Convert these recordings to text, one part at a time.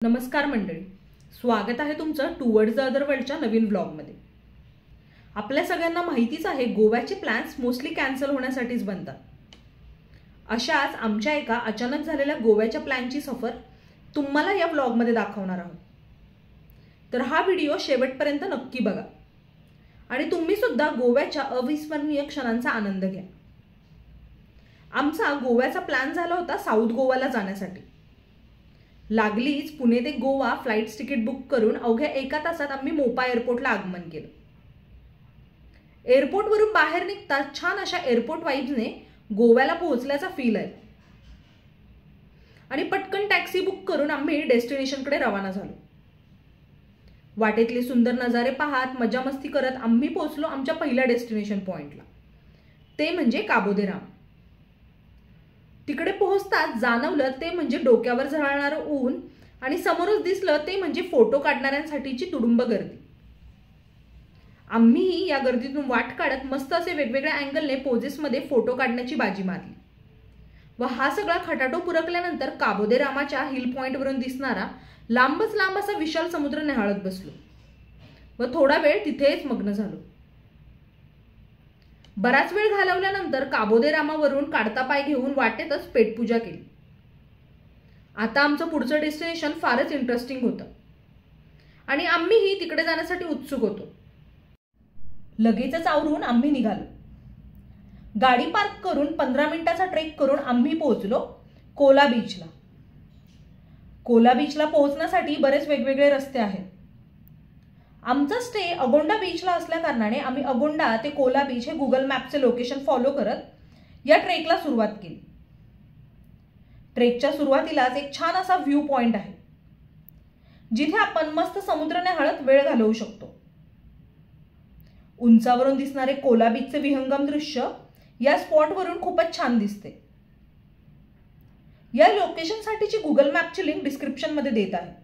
नमस्कार मंडळी, स्वागत आहे तुमचं टुवर्ड्स द अदर वर्ल्डच्या नवीन ब्लॉगमध्ये। आपल्या सगळ्यांना माहितीच आहे गोव्याचे प्लॅन्स मोस्टली कॅन्सल होण्यासाठीच बनतात। अशाच आमच्या एका अचानक झालेल्या गोव्याच्या प्लॅनची सफर तुम्हाला या ब्लॉगमध्ये दाखवणार आहोत, तर हा व्हिडिओ शेवटपर्यंत नक्की बघा आणि तुम्ही सुद्धा गोव्याच्या अविस्मरणीय क्षणांचा आनंद घ्या। आमचा गोव्याचा प्लॅन झाला होता साऊथ गोवाला जाण्यासाठी। लागलीच पुणे ते गोवा फ्लाइट्स तिकीट बुक करून अवघ्या 1 तासात आम्ही मोपा एअरपोर्टला आगमन केलं। एअरपोर्टवरून बाहेर निघताच छान अशा एअरपोर्ट वाइब्सने गोव्याला पोहोचल्याचा फील आहे आणि पटकन टॅक्सी बुक करून आम्ही डेस्टिनेशनकडे रवाना झालो। वाटेतले सुंदर नजारे पाहत मजा मस्ती करत आम्ही पोहोचलो आमच्या पहिल्या डेस्टिनेशन पॉइंटला, ते म्हणजे काबो दे राम। तिकडे पोहोचताच जाणवलं ते म्हणजे डोक्यावर झळाळणारं ऊन आणि समोरच दिसलं ते म्हणजे फोटो काढणाऱ्यांसाठीची तुडुंब गर्दी। आम्ही या गर्दीतून वाट काढत मस्त असे वेगवेगळ्या अँगलने पोजेसमध्ये फोटो काढण्याची बाजी मारली व हा सगळा खटाटो पुरकल्यानंतर काबो दे रामाच्या हिल पॉइंटवरून दिसणारा लांबच लांब असा विशाल समुद्र निहाळत बसलो व थोडा वेळ तिथेच मग्न झालो। बराच वेळ घालवल्यानंतर काबो दे रामावरून काढता पाय घेऊन वाटेतच पेटपूजा केली। आता आमचं पुढचं डेस्टिनेशन फारच इंटरेस्टिंग होतं आणि आम्हीही तिकडे जाण्यासाठी उत्सुक होतो। लगेचच आवरून आम्ही निघालो। गाडी पार्क करून 15 मिनिटाचा ट्रेक करून आम्ही पोहोचलो कोला बीचला। कोला बीचला पोहोचण्यासाठी बरेच वेगवेगळे रस्ते आहेत। आमचा स्टे अगोंडा बीचला असल्या कारणाने आम्ही अगोंडा ते कोला बीच हे गुगल मॅपचे लोकेशन फॉलो करत या ट्रेकला सुरुवात केली। ट्रेकच्या सुरुवातीलाच एक छान असा व्ह्यू पॉइंट आहे जिथे आपण मस्त समुद्र निहाळत वेळ घालवू शकतो। उंचावरून दिसणारे कोला बीचचे विहंगम दृश्य या स्पॉटवरून खूपच छान दिसते। या लोकेशनसाठीची गुगल मॅपची लिंक डिस्क्रिप्शन मध्ये देत आहे।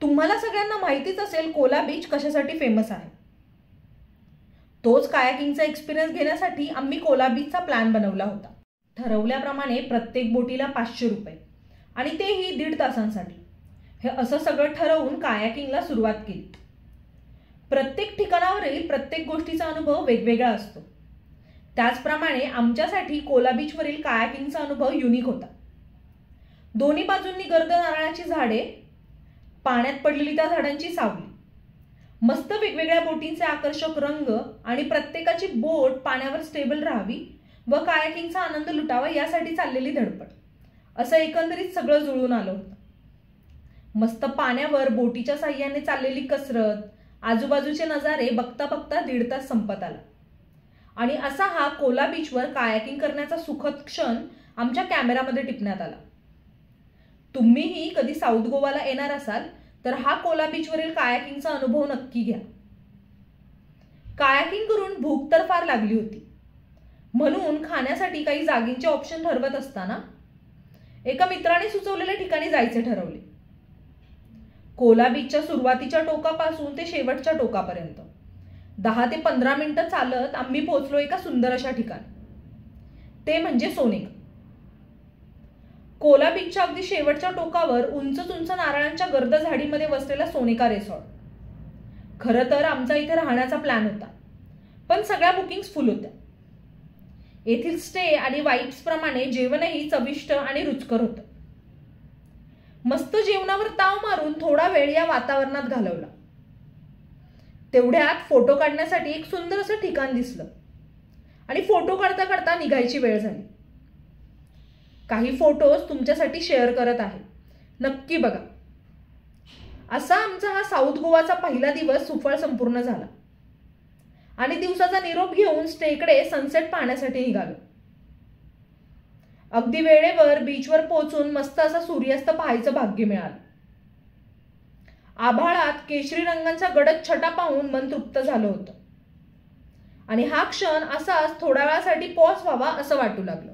तुम्हाला सगळ्यांना माहितीच असेल कोला बीच कशासाठी फेमस आहे। तोच कायाकिंगचा एक्सपिरियन्स घेण्यासाठी आम्ही कोला बीचचा प्लॅन बनवला होता। ठरवल्याप्रमाणे प्रत्येक बोटीला 500 रुपये आणि तेही 1.5 तासांसाठी, हे असं सगळं ठरवून कायाकिंगला सुरुवात केली। प्रत्येक ठिकाणावरील प्रत्येक गोष्टीचा अनुभव वेगवेगळा असतो, त्याचप्रमाणे आमच्यासाठी कोला बीचवरील कायाकिंगचा अनुभव युनिक होता। दोन्ही बाजूंनी गर्द नारळाची झाडे, पाण्यात पडलेली त्या झाडांची सावली, मस्त वेगवेगळ्या बोटींचे आकर्षक रंग आणि प्रत्येकाची बोट पाण्यावर स्टेबल राहावी व कायाकिंगचा आनंद लुटावा यासाठी चाललेली धडपड, असं एकंदरीत सगळं जुळून आलं होतं। मस्त पाण्यावर बोटीच्या साह्याने चाललेली कसरत, आजूबाजूचे नजारे बघता बघता 1.5 तास संपत आला आणि असा हा कोला बीचवर कायाकिंग करण्याचा सुखद क्षण आमच्या कॅमेरामध्ये टिपण्यात आला। तुम्हीही कधी साऊथ गोवाला येणार असाल तर हा कोला बीचवरील कायाकिंगचा अनुभव नक्की घ्या। कायाकिंग करून भूक तर फार लागली होती, म्हणून खाण्यासाठी काही जागींचे ऑप्शन ठरवत असताना एका मित्राने सुचवलेल्या ठिकाणी जायचे ठरवले। कोला बीचच्या सुरुवातीच्या टोकापासून ते शेवटच्या टोकापर्यंत 10 ते 15 मिनिटं चालत आम्ही पोहोचलो एका सुंदर अशा ठिकाणी, ते म्हणजे सोनेक। कोला बीचच्या अगदी शेवटच्या टोकावर उंच उंच नारळांच्या गर्द झाडीमध्ये वसलेला सोनेका रिसॉर्ट। खरं तर आमचा इथे राहण्याचा प्लॅन होता, पण सगळ्या बुकिंग्स फुल होत्या। येथील स्टे आणि वाइब्स प्रमाणे जेवणही चविष्ट आणि रुचकर होतं। मस्त जेवणावर ताव मारून थोडा वेळ या वातावरणात घालवला। तेवढ्यात फोटो काढण्यासाठी एक सुंदर असं ठिकाण दिसलं आणि फोटो काढता काढता निघायची वेळ झाली। काही फोटोज तुमच्यासाठी शेअर करत आहे, नक्की बघा। असा आमचा हा साऊथ गोवाचा पहिला दिवस सुफळ संपूर्ण झाला आणि दिवसाचा निरोप घेऊन स्टेकडे सनसेट पाहण्यासाठी निघालो। अगदी वेळेवर बीचवर पोहोचून मस्त असा सूर्यास्त पाहायचं भाग्य मिळालं। आभाळात केशरी रंगांचा गडद छटा पाहून मन तृप्त झालं होतं आणि हा क्षण असाच थोड्या वेळासाठी पॉज व्हावा असं वाटू लागलं।